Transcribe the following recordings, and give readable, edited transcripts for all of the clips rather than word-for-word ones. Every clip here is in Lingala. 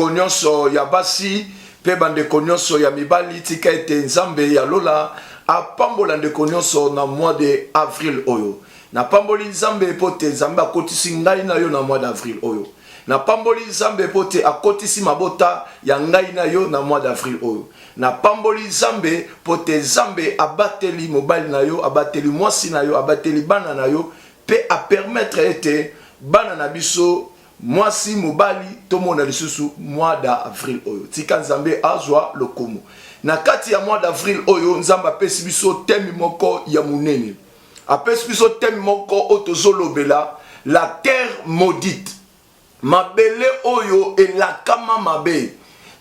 nyonso ya basi pe bandeko nyonso ya mibali tika ete nzambe ya lola apambola ndeko nyonso na mois de avril oyo. Na pamboli nzambe pote nzambe akotisi ngai na yo na mois d'avril oyo. Na pamboli nzambe pote akotisi mabota ya ngai na yo na mois d'avril oyo. Na pamboli nzambe pote nzambe abateli mobali na yo, abateli mwasi na yo, abateli bana na yo pe a permettre ete bana na biso mwasi mobali tomona lisusu mois d'avril oyo. Tika nzambe azwa lokomo. Na kati ya mois d'avril oyo nzamba apesi biso temi moko ya munene. Apesi biso temi moko otozolobela la terre maudite. Mabele oyo elakama mabe.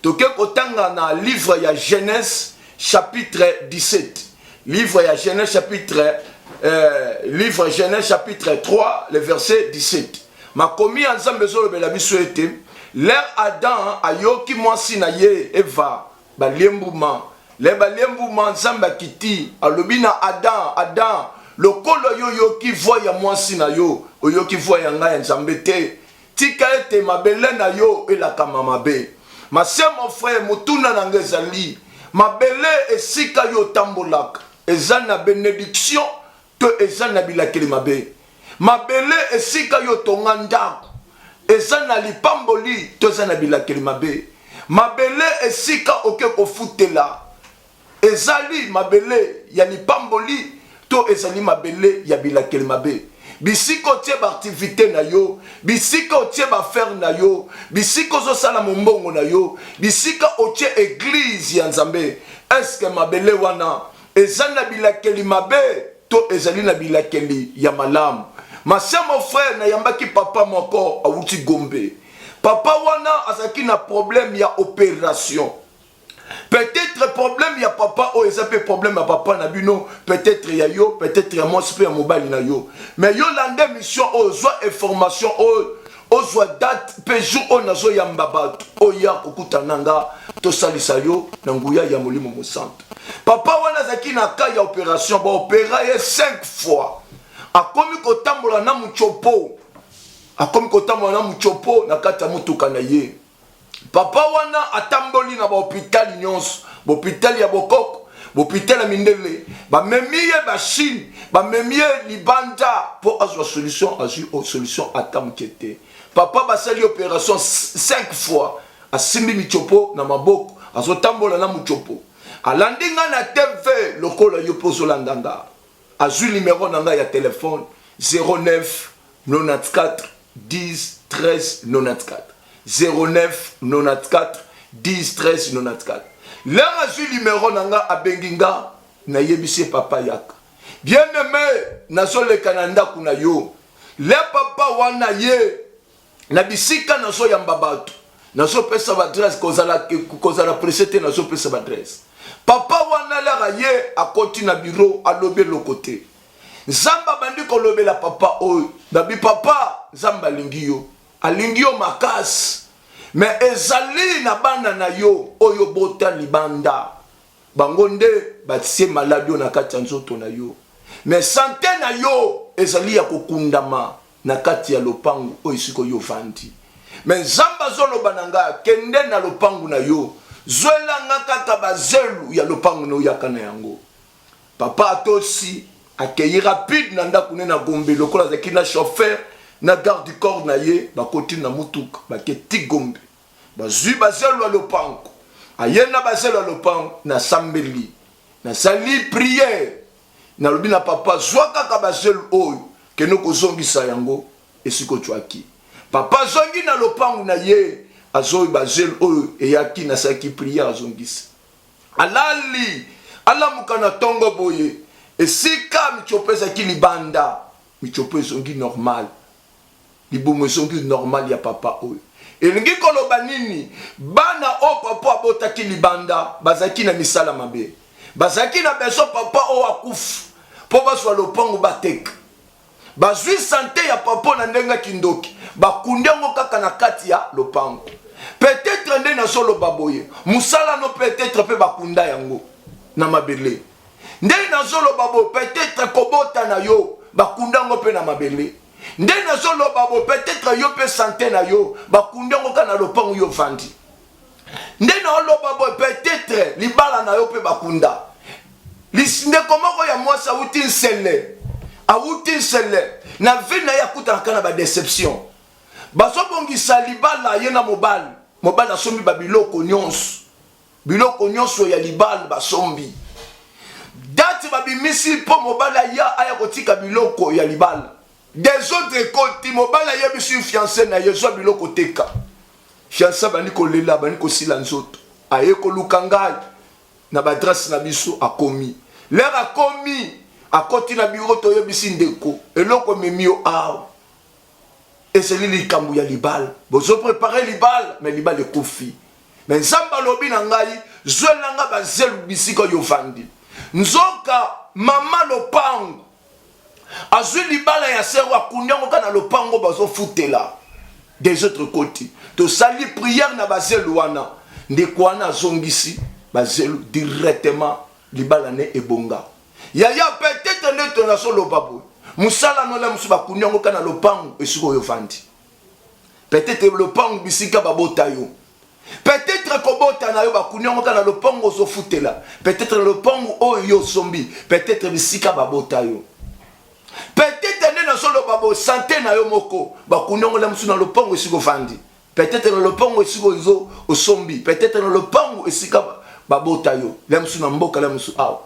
Toke kotanga na livre ya Genèse chapitre 17. Livre ya Genèse chapitre Genèse chapitre 3 le verset 17. Makomi anzambe zolobela biso ete l'ère Adam ayoki mwasi na ye Eva balembuma. Le balembuma nzambe kiti alobi na Adam lokolo yo yoki voya mwasi na yo oyoki voya ngai nzambe te. Tika ete mabele na yo elakama mabe. Ma sœur, mon frère, mutuna nanga ezali mabele esika yo tambolaka eza na bénédiction to eza na bilakeli mabe. Mabele esika yo tonga ndako eza na lipamboli to eza na bilakeli mabe. Mabele esika oke kofutela ezali mabele ya lipamboli to ezali mabele ya bilakeli mabe. Bisiko tie ba activité na yo, bisiko tie ba faire na yo, bisiko zo sala mombongo na yo, bisika otie église ya Nzambe. Est-ce que mabele wana ezana bilakeli mabe to ezali na bilakeli ya malamu? Ma sœur, mon frère, na yambaki papa moko awuti Gombe. Papa wana azaki na problème ya opération. Peut-être problème ya papa o ezape problème ya papa na bino, peut-être ya yo, peut-être ya moi super mobile na yo. Mais yo lande mission o zwa information o zwa date pe jour o nazo ya mbaba o ya kokuta nanga to salisa yo na nguya ya molimo mosante. Papa wana zaki na ka ya opération ba opéra ye 5 fois. Akomi kotambola na muchopo. Akomi kotambola na muchopo na kata mutuka na ye. Papa wana atamboli na ba hôpital nyonso, ba hôpital ya Bokoko, ba hôpital ya Mindele, ba memie ba Chine, ba memie Libanda pour azwa solution, solution atamkete. Papa basali opération 5 fois, asimbi michopo na maboko, azotambola na muchopo. Alandinga na TV lokola yo pozo landanga. Azui numéro nanga ya téléphone 09 94 10 13 94. 09 94 10 13 94. Là, je numéro nanga abenginga na yebise papa yaka. Bien aimé, na so le Canada kuna yo. Le papa wana ye na bisika na so yamba batu. Na so pesa adresse kozala presete na so pesa adresse. Papa wana la ye a continue na bureau a lobe le côté. Zamba bandi ko lobe la papa oy. Dabi papa zamba lingio. Alingio makas. Mais ezali na banda na yo oyo bota libanda. Bangonde batise maladio na kati nzoto na yo. Mais santé na yo ezali ya kokundama na kati ya lopangu oyo siko yo vandi. Mais zamba zolo bananga kende na lopangu na yo. Zwela nga kaka bazelu ya lopangu no yakana yango. Papa atosi accueillir rapide na ndakune na Gombe lokola zaki na chauffeur na garde du corps na ye ba koti na mutuka ba keti Gombe bazui bazelo a lopango ayena bazelo a lopango na sambeli na sali prière na lobi na papa zwaka ka bazelo oyo ke no kozongisa yango esiko twaki papa zongi na lopango na ye azoyi bazelo oyo eyaki na saki prière azongisa alali alamuka na tongo boye esika michopeza kilibanda michopezo ngi normal libumu songi normal ya papa oyo elingi koloba nini bana o papa abotaki libanda bazaki na misala mabe bazaki na beso papa o akufu po baswa lopango bateka bazwi santé ya papa na ndenga kindoki bakunde ngo kaka na kati ya lopango peut-être nde na solo baboye musala no peut-être pe bakunda yango na mabele nde na solo babo peut-être kobota na yo bakunda ngo pe na mabele. Ndena zolo babo peut-être yo pe santé na yo bakunda ngo kana lopango yo vandi. ndena oloba boy peut-être libala na yo pe bakunda lisinde komoko ya mwasi awuti nsele na vie na ye akutana na badeception bazobongisa libala ye na mobali asombi babiloko nyonso ya libala basombi dati babimisi mpo mobali aya kotika biloko ya libala des autres côtés mobali ayebisi fiancé na ye zwa biloko teka fiancé bani kolela bani kosila nzoto aye koluka ngai na badresse na biso akomi l'air akomi akoti na biro toyebisi ndeko eloko memio awa eseli likambo ya libala bozo préparer libala mais libala ekofi mais nzamba lobi na ngai zwelanga bazelu bisika yo vandi nzoka mama lopango azwi libala ya sero akunyango kana lopango bazofutela des autres côtés to sali prière na bazelu wana ndeko wana azongisi bazelu directement libala ne ebonga yaya peut-être ndeto na solo babu musala no la musu bakunyango kana lopango esiko yo vandi peut-être lopango bisika babota yo peut-être kobota na yo bakunyango kana lopango zofutela peut-être lopango oyo sombi peut-être bisika babota yo peut-être nena solo babo santé na yo moko bakunyango la musu na lopango esiko vandi peut-être na lopango esiko zo osombi peut-être na lopango esika babota yo la musu na mboka la musu awa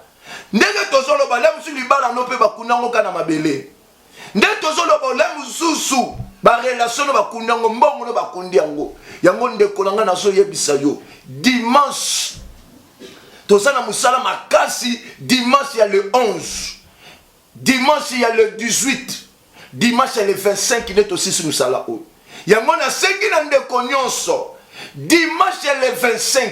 ndenge tozolo ba la musu libala no pe bakunyango kana mabele ndenge tozolo ba la mususu ba relation no bakunyango mbongo no bakundi yango ndeko nanga na so yebisa yo dimanche tozana musala makasi dimanche ya le 11 dimanche ya le 18 dimanche ya le 25 neto sisi musala o yango na sengi na ndeko nyonso dimanche ya le 25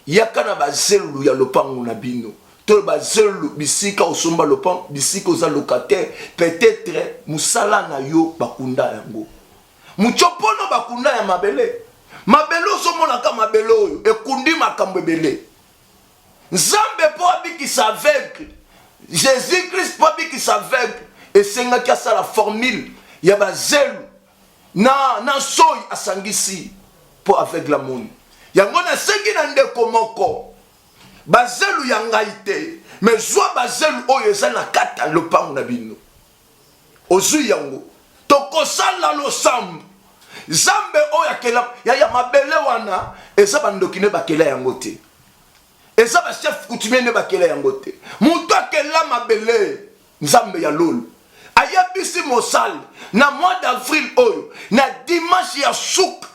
yakana bazelu ya lopango na bino to bazelu bisika osomba lopango bisika oza locataire peut-être musala na yo bakunda yango muchopono bakunda ya mabele ozomona ka mabele oyo ekundi makambo ebele nzambe po abikisa aveugle Jésus-Christ po abikisa aveugle esengaki asala formule ya bazelu na soyi asangisi po aveugle amoni yango na sengi na ndeko moko bazelu ya ngai te mais zwa bazelu oyo eza na kata lopango na bino ozwi yango tokosala losambo zambe oyo akela ya mabele wana eza bandoki ne bakela yango te eza bachef coutumier ne bakela yango te mutu akela mabele nzambe ya lolo ayebisi mosali na mois d'avril oyo na dimanche ya souka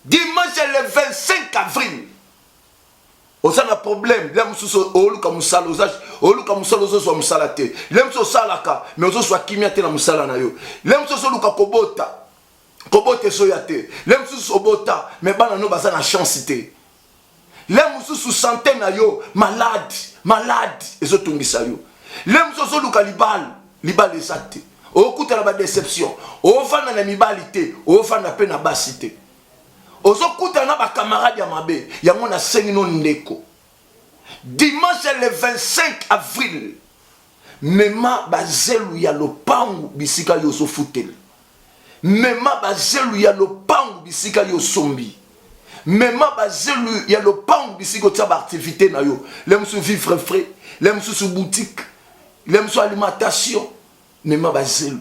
dimanche le 25 avril oza na problème la mususu oluka musala oluka musala ozo musala te le mususu salaka mais ozo swa kimia te na musala na yo le mususu oluka kobota soya te le mususu obota mais bana no baza na chance te le mususu santé na yo malade ezo tungisa yo le mususu oluka libala eza te okuta na ba déception ofana na mibali te ofana pe na basi te ozokuta na ba camarade ya mabe yango na sengi no ndeko dimanche le 25 avril mema bazelu ya lopangu bisika yo sofutela mema bazelu ya lopangu bisika yo sombi mema bazelu ya lopangu bisika tia ba activité na yo l'aime sous vivre frais l'aime sous boutique l'aime sous alimentation mema bazelu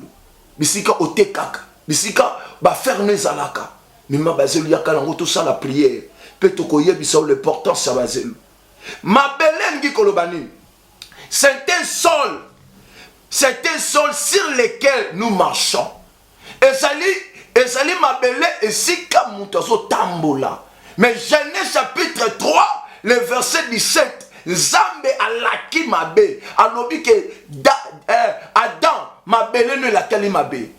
bisika otekaka bisika ba faire nezalaka mima bazelu yaka nango tosala prière pe tokoyebisa l'importance ya bazelu mabele ngi kolobani c'est un sol sur lequel nous marchons ezali mabele esika mutu azotambola mais Genèse chapitre 3 le verset 17 nzambe alaki mabe alobi ke Adam mabele no elakeli mabe.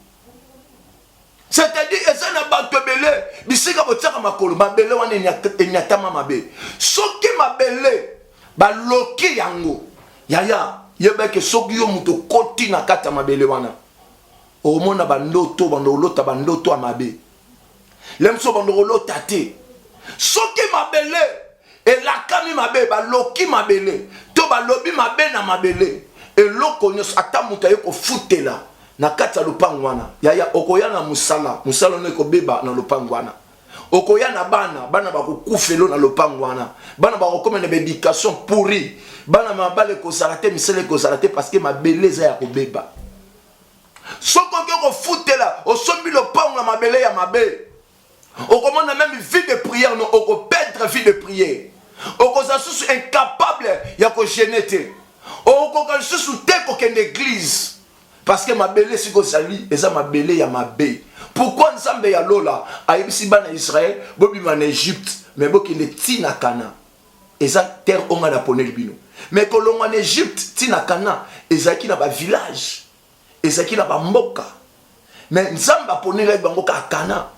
C'est-à-dire, eza na bato belé, bisika botsaka makolo, mabele wana enyatama mabe. Soki mabele, ba loki yango. Yaya, yebeke soki yo muto koti na kata mabele wana. Omona bandoto, bandolota bandoto amabe. Lemso bandolota te. Soki mabele, elakami mabe, ba loki mabele. To ba lobi mabe na mabele. Eloko nyos ata muta yeko futela. Na kata lupango wana yaya okoya na musala no eko beba na lupango wana okoya na bana bakokufelo na lopango wana bana bakokoma na éducation pourri bana mabale kozala te misele kozala te parce que mabele eza ya kobeba soko ke kofutela osombi lopango na mabele ya mabe okomona même vie de prière non okoperdre vie de prière okoza susu incapable ya kogene te okoka susu te kokende église parce que mabele sikozali eza mabele ya mabe. Pourquoi Nzambe ya lola ayebisi bana Israël bobima na Égypte mais bokende tina Kana eza terre onga na poneli bino mais kolongwa na Égypte tina Kana ezaki na ba village ezaki na ba mboka mais Nzambe aponeli bango ka Kana.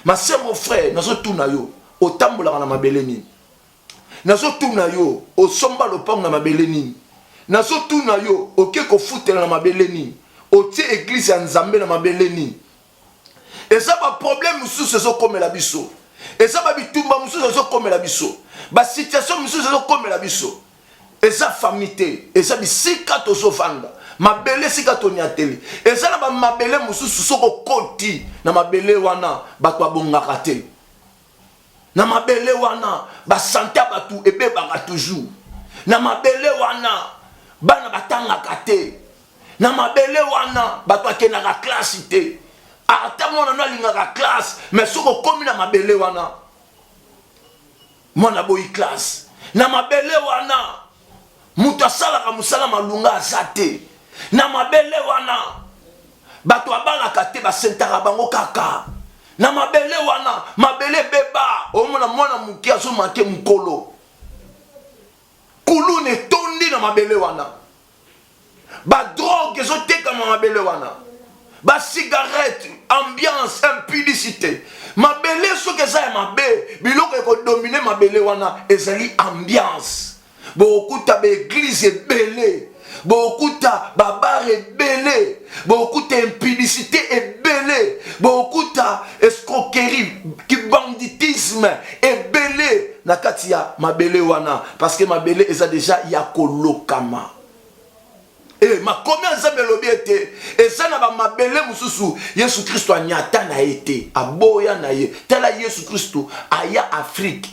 Ma sœur mon frère nazo tuna yo otambola na mabele nini nazo tuna yo osomba lopango na mabele nini nazo tuna yo oke kofutela na mabele nini otie église ya Nzambe na mabele nini. Et ça va problème sous ce comme la biso. Et ça va bitumba sous ce comme la biso. Ba situation sous ce comme la biso. Et ça famité. Et ça bisika to sofanda. Ma belle sika to nyateli. Et ça ba ma belle sous ce koti na ma belle wana ba to bongaka te. Na ma belle wana ba santé batu ebe ba toujours. Na ma belle wana bana batanga kate. Na ma belle wana ba to kenaka classe te. Ata mwana na linga ka classe mais soko komi na mabele wana mwana boyi classe na mabele wana mutu asala ka musala malunga azate na mabele wana bato abalaka te basentaka bango kaka na mabele wana mabele beba omona mwana muki azomake mukolo kulu ne tondi na mabele wana ba drogue ezoteka na mabele wana ba cigarette, ambiance, impudicité. Ma belle ce que ça ma belle, biloko ko dominer ma belle wana ezali ambiance. Beaucoup ta église belle, beaucoup ta babar belle, beaucoup ta impudicité est belle, beaucoup ta escroquerie, qui banditisme est belle. Nakatia ma belle wana parce que ma belle eza déjà ya kolokama. Et ma combien ça me l'obéité et ça n'a pas ma belle mususu Yesu Christo anyata na été aboya na ye tela Yesu Christo aya Afrique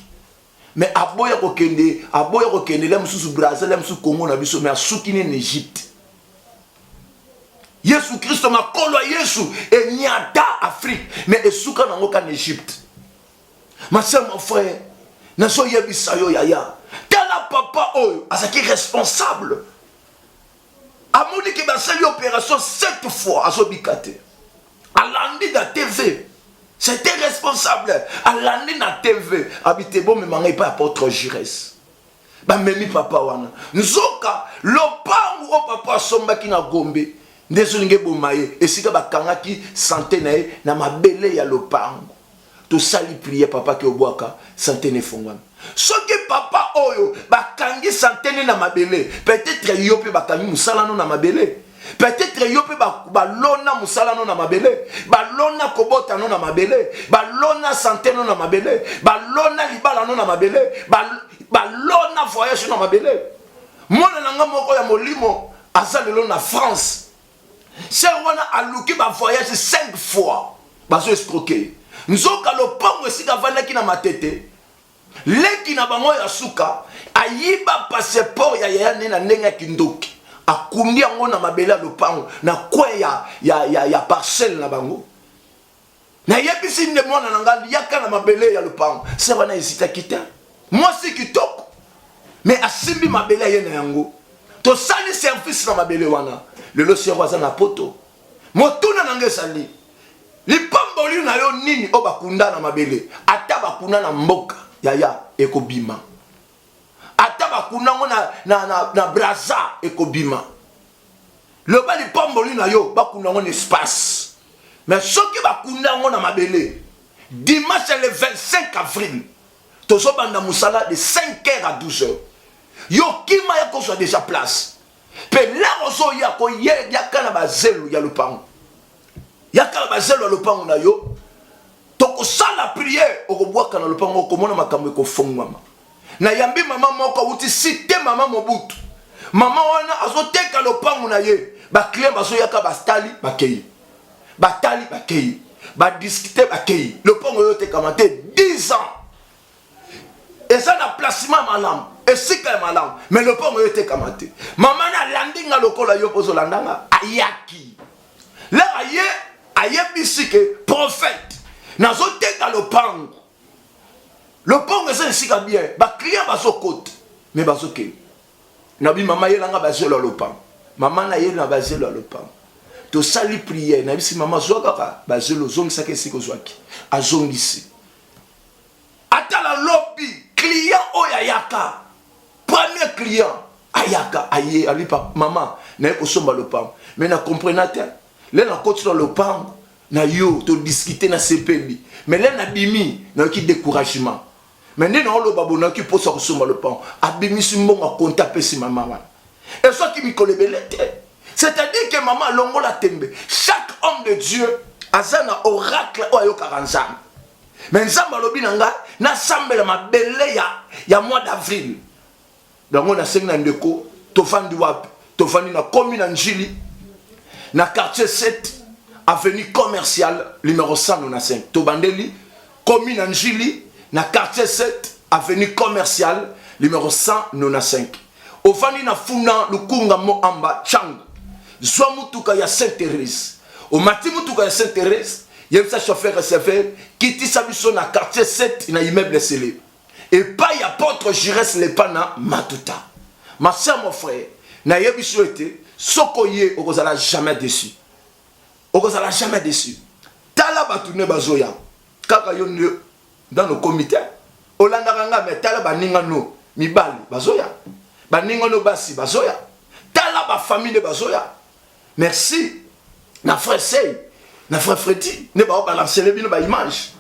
mais aboya kokende le mususu Brazil le mususu Congo na biso mais asukini en Égypte Yesu Christo makolo Yesu et nyata Afrique mais esuka nango ka en Égypte. Ma soeur mon frère na so yebisa yo yaya tela papa oyo azaki responsable. Amoni qui va faire l'opération 7 fois à Sobikate. À l'année de la TV. C'était responsable. À l'année de la TV. Habitez bon, mais m'en pas apôtre Jires. Bah, même papa wana. Nzoka, l'opang ou papa somba qui na gombe. Ndesolinge bomaye. Et si ka bakanga ki santé na ma belle ya l'opang. To sali prier papa ki obwaka santé ne fongwana. Ce que papa oyo bakangi santene na mabele peut-être yo pe bakangi musala no na mabele peut-être yo pe balona musala no na mabele balona kobota no na mabele balona santene no na mabele balona libala no na mabele balona voyage no na mabele mona nanga moko ya molimo azalelo na France c'est wana aluki ba voyage 5 fois bazo escroquer nzoka lopango esika vanaki na matete leki na bango ya suka ayiba passeport ya yaya nena nenga kindoki akundi yango na mabele lopango na kwe ya parcelle na bango na yebisi nde mwana nanga yaka na mabele ya lopango se wana isita kita moi si kitoko mais asimbi mabele ye na yango to sali service na mabele wana lelo sero aza na poto motuna nanga sali lipamboli na yo nini o bakunda na mabele ata bakunda na mboka yaya ekobima ata bakunda ngo na Braza ekobima le bali pamboli na yo bakunda ngo na espace mais soki bakunda ngo na mabele dimanche le 25 avril tozo banda musala de 5h à 12h yo kima ya ko soit déjà place pe la ozo ya ko ye ya kana bazelu ya lupango ya kana bazelu ya lupango na yo toko sala prière okobwaka na lopango komona makambo ekofongwama na yambi mama moko uti cité mama Mobutu mama wana azoteka lopango na ye ba client bazo yaka bastali bakei batali bakei ba discuter ba kei le pont yo te kamate 10 ans et ça na placement malam et c'est quand malam mais le pont yo te kamate maman na landinga lokola yo pozo landanga ayaki là aye bisike prophète nazo teka le pont c'est sika bien ba client bazo côte mais bazo ke nabi mama yelanga bazelo le pont maman na yela bazelo le pont to sali prière na bisi mama zwaka bazelo zongisa ke siko zwaki azongisi atala lobby client oyayaka premier client ayaka aye ali pa maman na ko somba le pam mais na comprenate là na continue le pam na yo to discuter na CPB mais là na bimi na ki découragement mais ne na lo babona ki posa ko somba le pam abimi simbonga konta pesi maman et ça qui mi kolebelete. C'est-à-dire que maman longo la tembe. Chaque homme de Dieu a un oracle oyo 40 ans. Mais nzamba lobi nanga na sambela mabele ya mois d'avril. Donc on a 5 ans de ko tofandi wapi tofandi na commune Njili na quartier 7 avenue commerciale numéro 195. Tobandeli commune Njili na quartier 7 avenue commerciale numéro 195. Ofandi na funa lukunga mo amba changu. Soit mutuka ya Sainte-Thérèse. Au matin mutuka ya Sainte-Thérèse, il y a un chauffeur receveur qui dit ça biso na quartier 7 na immeuble scellé. Et pas y apôtre Jires le pana matuta. Ma soeur mon frère, na yebiso été sokoye okozala jamais déçu. Okozala jamais déçu. Tala batune bazoya. Kaka yo dans nos comités. Olanda ranga mais tala baninga no mibali bazoya. Baninga no basi bazoya. Tala ba famille de bazoya. Merci. Na frère Sey, na frère Freddy, ne ba balancer les bino ba image.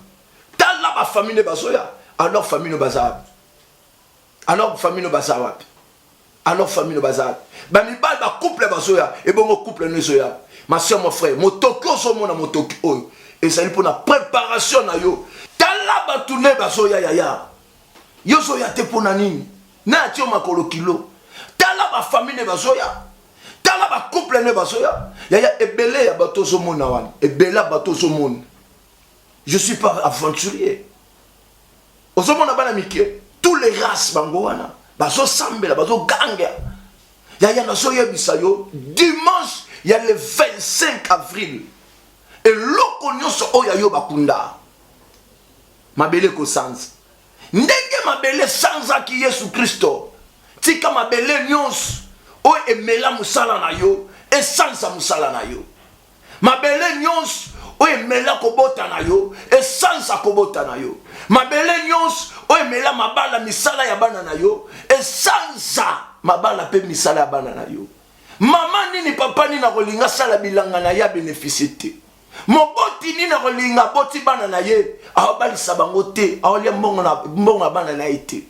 Tal la ba famille ne bazoya, alors famille no bazab. Alors famille no bazab. Alors famille no bazab. Ba mi ba couple bazoya et bon couple no zoya. Ma soeur mon frère, mo tokyo so mona mo tokyo. Et ça pour la préparation na yo. Tal la ba tourner bazoya ya. Yo zoya te pona nini? Na tio makolo kilo. Tal la ba famille ne bazoya. Tala ba couple ne basoya ya ebele ya bato zo mona wana ebela bato zo mona. Je suis pas aventurier ozomona bana mikie tous les races bango wana baso sambela baso ganga ya na so yebisa yo dimanche ya le 25 avril et loko nyonso oya yo bakunda mabele ko sans ndenge mabele sans aki Yesu Kristo tika mabele nyonso o emela musala na yo essence musala na yo mabele nyons o emela kobota na yo essence kobota na yo mabele nyons o emela mabala misala ya bana na yo essence mabala pe misala ya bana na yo mama nini papa nini na kolinga sala bilanga na ya bénéficité moboti nini na kolinga boti bana na ye abalisa bango te aolia mbongo na bana na ite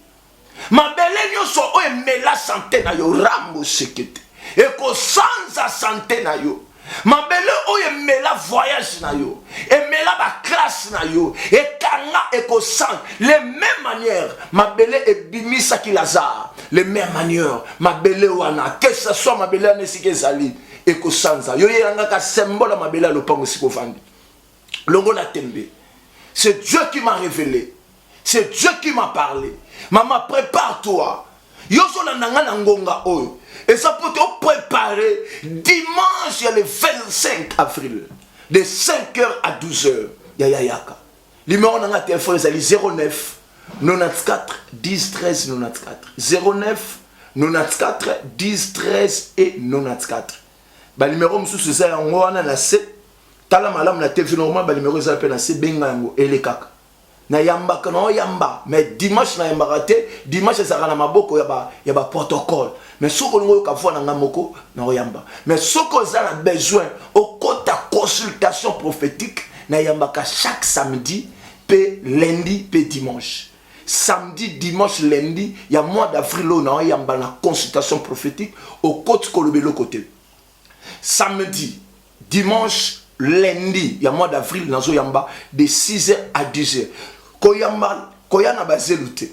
mabele nyonso o emela santé na yo rambo sekete eko sanza santé na yo mabele o emela voyage na yo emela ba classe na yo ekanga eko sang les mêmes manières mabele ebimisa ki Lazare les mêmes manières mabele wana que ce soit mabele nesike zali eko sanza yo yanga ka symbole mabele lopango siko vandi longo la tembe. C'est Dieu qui m'a révélé, c'est Dieu qui m'a parlé. Maman, prépare-toi. Yoso la nanga nangonga oyo. Et ça peut te préparer dimanche, il y a le 25 avril, de 5h à 12h. Yaka. Numéro nanga téléphone, c'est 09 94 10 13 94. 09 94 10 13 et 94. Bah numéro monsieur c'est en wana na 7. Tala malam na téléphone normal bah numéro ça appelle na 7 bengango et les kaka. Na yamba kana yamba mais dimanche na yamba raté dimanche ça na maboko ya ba protocole mais soko ngo ka fona ngamoko na yamba mais soko za na besoin au kota consultation prophétique na yamba ka chaque samedi pe lundi pe dimanche samedi dimanche lundi ya mois d'avril na yamba na consultation prophétique au côté kolobelo côté samedi dimanche lundi ya mois d'avril na zo yamba de 6h à 10h koyana bazelute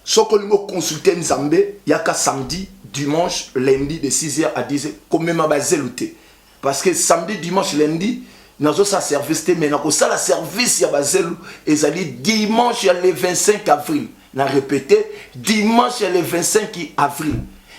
soko lingo consulter nzambe yaka samedi dimanche lundi de 6h à 10h komema bazelute parce que samedi dimanche lundi nazo sa service te mais nako sala service ya bazelu ezali dimanche ya le 25 avril na répété dimanche ya le 25 avril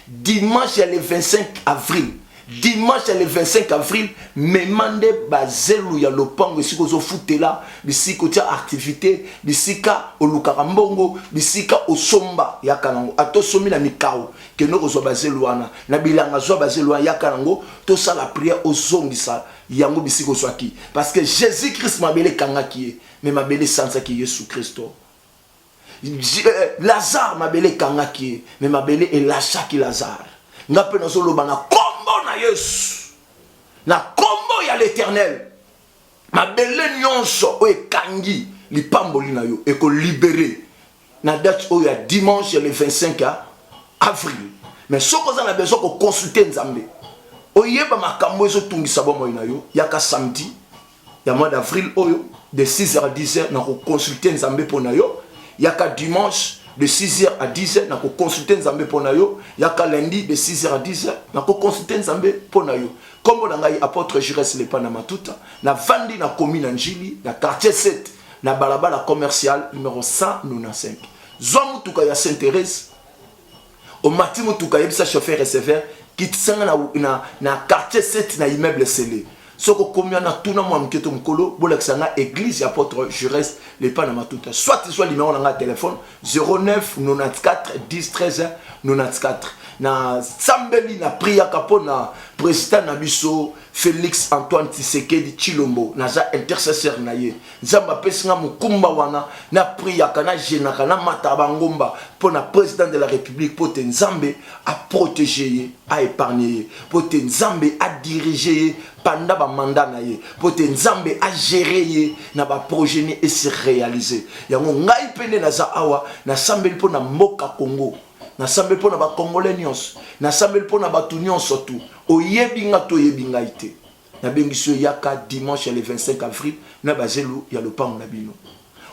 dimanche ya le 25 avril dimanche le 25 avril memande bazelu ya lopango esika ozofutela bisika tia activité bisika olukaka mbongo bisika osomba yaka nango atosomi na mikao keno kozwa bazelu wana na bilanga zwa bazelu wana yaka nango tosala prière ozongisa yango bisika oswaki parce que Jésus Christ mabele kangaki ye mais mabele sansaki Yesu Kristo. Lazare mabele kangaki ye mais mabele elashaki Lazare ngape nazoloba na kombo na Yesu na kombo ya l'Éternel mabele nyonso o ekangi lipamboli na yo eko libéré na date o ya dimanche le 25 avril mais soko za na besoin ko consulter Nzambe oyeba makambo ezo tungisa bomo na yo yaka samedi ya mois d'avril oyo de 6h à 10h na ko consulter Nzambe pona yo yaka dimanche de 6h à 10h, na ko consulter Nzambe pona yo. Yaka lundi de 6h à 10h, na ko consulter Nzambe pona yo. Comme on a apôtre Jires le Panamatuta, na vandi na commune Njili, na quartier 7, na balabala commercial numéro 195. Zomu tuka ya Sainte-Thérèse, au matimo tuka yebisa chauffeur receveur, qui tsanga na quartier 7 na immeuble scellé. Soko combien na tuna mwa mketo mkolo bolexanga église apôtre Jures le Panamatuta soit numéro na téléphone 09 94 10 13 94 na sambeli na priya kapona président na biso Félix Antoine Tshisekedi Chilombo na za intercesseur na ye nzamba pesinga mukumba wana na priya kana jena kana mataba ngomba pona président de la république pote nzambe a protéger a épargner pote nzambe a diriger pendant ba mandat na ye pote nzambe a gérer na ba projet et se réaliser yango ngai pene na za awa na sambeli pona mboka Congo na sambeli pona ba congolais nyonso na sambeli pona ba tout nyonso tout oyebinga to yebinga ite na bengiso yaka dimanche le 25 avril na bazelu ya lopango na bino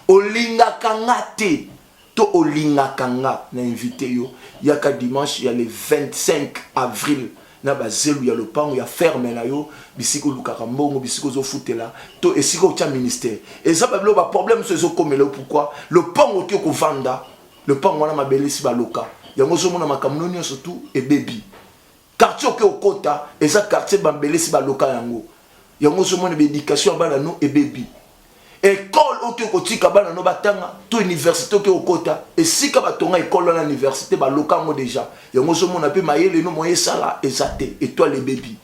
olinga kangate to olinga kanga na invité yo yaka dimanche ya le 25 avril na bazelu ya lopango ya ferme na yo bisiko lukaka mbongo bisiko zo futela to esiko tia ministère et ça ba problème so zo komelo pourquoi le pango ki ko vanda le pango wana mabelisi ba loka yango zo mona makamno nyo surtout et baby quartier ke okota eza quartier bambelesi ba loka yango zo mona éducation bana no et baby école oke kotika bana no batanga to université oke okota esika batonga école na université ba loka ngo déjà yango zo mona pe mayele no moye sala ezate étoile baby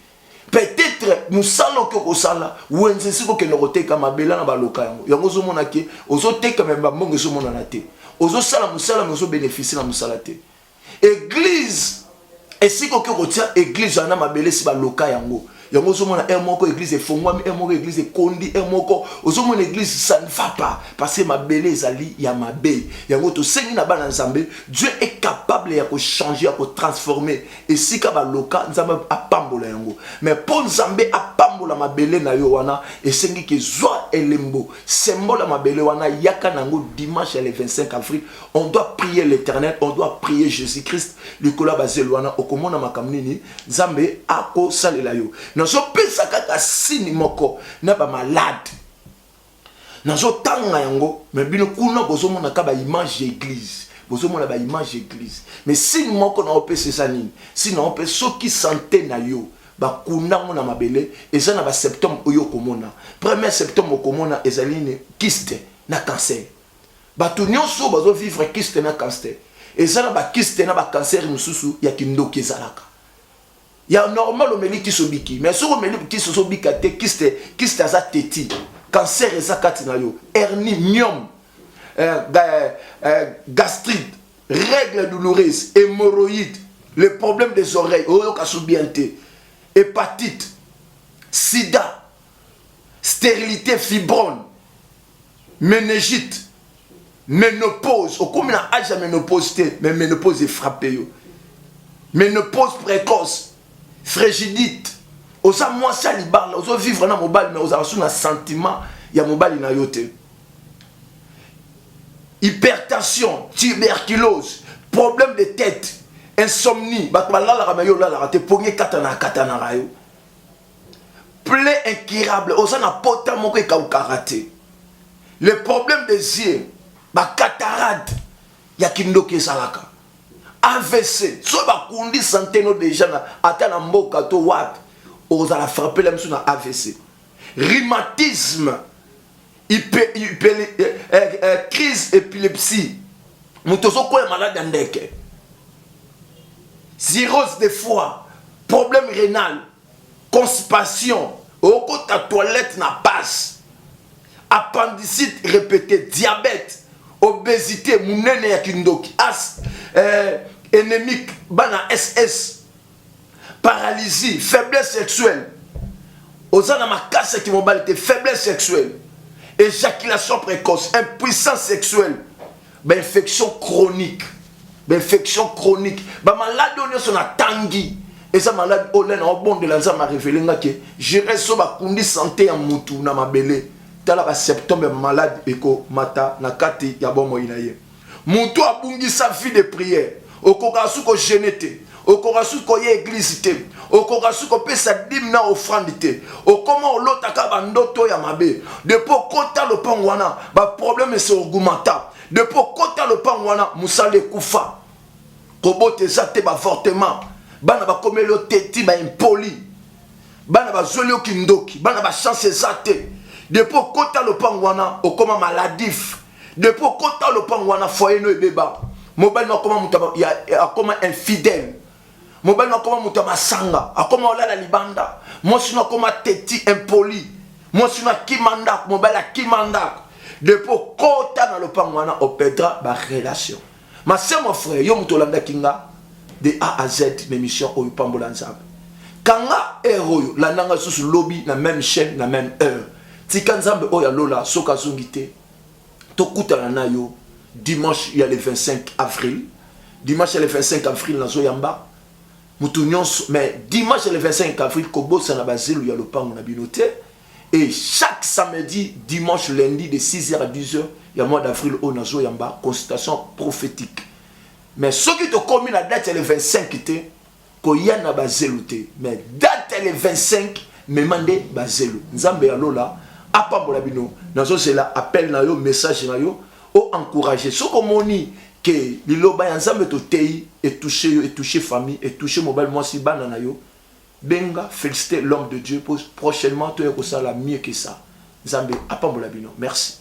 peut-être musala oke kosala wenze siko ke nokoteka mabela na ba loka yango zo mona ke ozoteka memba mbongo zo mona na te ozo sala musala ozo bénéficier na musala te église esiko ke kotia église ana mabelesi ba loka yango yango zomona moko église efongwami moko église ekondi moko ozomona église ça ne va pas parce que mabele ezali ya mabe yango to sengi na bana nzambe Dieu est capable ya ko changer ya ko transformer esika ba loka nzambe apambola yango mais pour nzambe apambola mabele na yo wana esengi ke zwa elembo symbole mabele wana yaka nango dimanche le 25 avril on doit prier l'Éternel on doit prier Jésus-Christ le kola bazelo wana okomona makamnini nzambe ako salela yo nazo pesa kaka sini moko na ba malade nazo tanga yango mais bino kuna bozomona ka ba image d'église bozomona ba image d'église mais sini moko na opesa sanini sini na opesa soki santé na yo ba kundango na mabele eza na ba septembre oyo komona 1er septembre komona ezaline kyste na cancer ba tout nyonso bazo vivre kyste na cancer eza na ba kyste na ba cancer mususu ya kindoki ezalaka ya normal omeli kisobiki mais so omeli kisobika te kiste aza teti cancer eza kati na yo hernie myome gastrite règles douloureuses hémorroïdes le problème des oreilles oyoka subiante hépatite sida stérilité fibrone méningite ménopause okomi na âge ya ménopause te mais ménopause est frappé yo ménopause précoce frigidite oza mwasi ya libala ozo vivre na mobali mais ozala sous na sentiment ya mobali na yo te hypertension tuberculose problème de tête insomnie bato balalaka me yo olalaka te pongi katana yo plaie incurable. Osana pota moko karaté. Le problème des yeux, ba cataracte, ya kindoki salaka. AVC, so ba kundi santé no déjà na ata na mboka to wat, osala frapper la na AVC. Rhumatisme, crise épilepsie. Mutozo ko malade ndeke. Cirrhose de foie, problème rénal, constipation, au côté ta toilette n'a passe. Appendicite répété, diabète, obésité, mounene yakindoki, as, énémique, bana SS, paralysie, faiblesse sexuelle. Osana ma casse qui mobilité, faiblesse sexuelle, éjaculation précoce, impuissance sexuelle, infection chronique, infection chronique, maladie on est sur la tangi. Et ça malade au bon de la zama révélé que je reste sur ma condition santé en moutou na ma belé. Tala septembre malade eko mata na kati ya bon moinaye. Moutou a bungi sa vie de prière. Okorasu ko genete. Okorasu ko ye église te. Okorasu ko pesa dim na offrande te. Okoma olotaka bandoto ya mabe. Depo kota le pangwana ba problème c'est augmenta. Depo kota le pangwana musale kufa. Kobote za te ba fortement. Bana ba komelo teti ba impoli. Bana ba zoli okindoki. Bana ba chance zate. Depuis kota le pangwana okoma maladif. Depuis kota le pangwana foyer no ebeba. Mobile no koma mutaba ya akoma infidèle. Mobile no koma mutaba sanga. Akoma olala libanda. Mosi no koma teti impoli. Mosi no kimanda mobile a kimanda. Depuis kota na le pangwana opédra ba relation. Ma sœur mon frère yo mutolanda kinga de A à Z l'émission au Pambola Nzambe. Kanga héros la nanga sous lobby na même chaîne na même heure. Tika Nzambe oya lola soka zungite. Tokuta na yo dimanche il y a le 25 avril. Dimanche il y a le 25 avril na zoyamba. Mutunyon mais dimanche le 25 avril kobo sana bazelu ya lopango na binote. Et chaque samedi, dimanche, lundi de 6h à 10h, il y a le mois d'avril au Nazo Yamba, consultation prophétique. Mais ce qui te commis la date, c'est le 25 qui koyana bazeluté. Mais date le 25, me mande bazelu. Nzambe alola, apambola bino. Nazo c'est là appel na yo, message na yo, o encourager. Ce qu'on moni que liloba nzambe to tei et toucher famille et toucher mobile moi si banana yo. Benga, féliciter l'homme de Dieu pour prochainement tu es la mieux que ça. Nzambe apambola bino. Merci.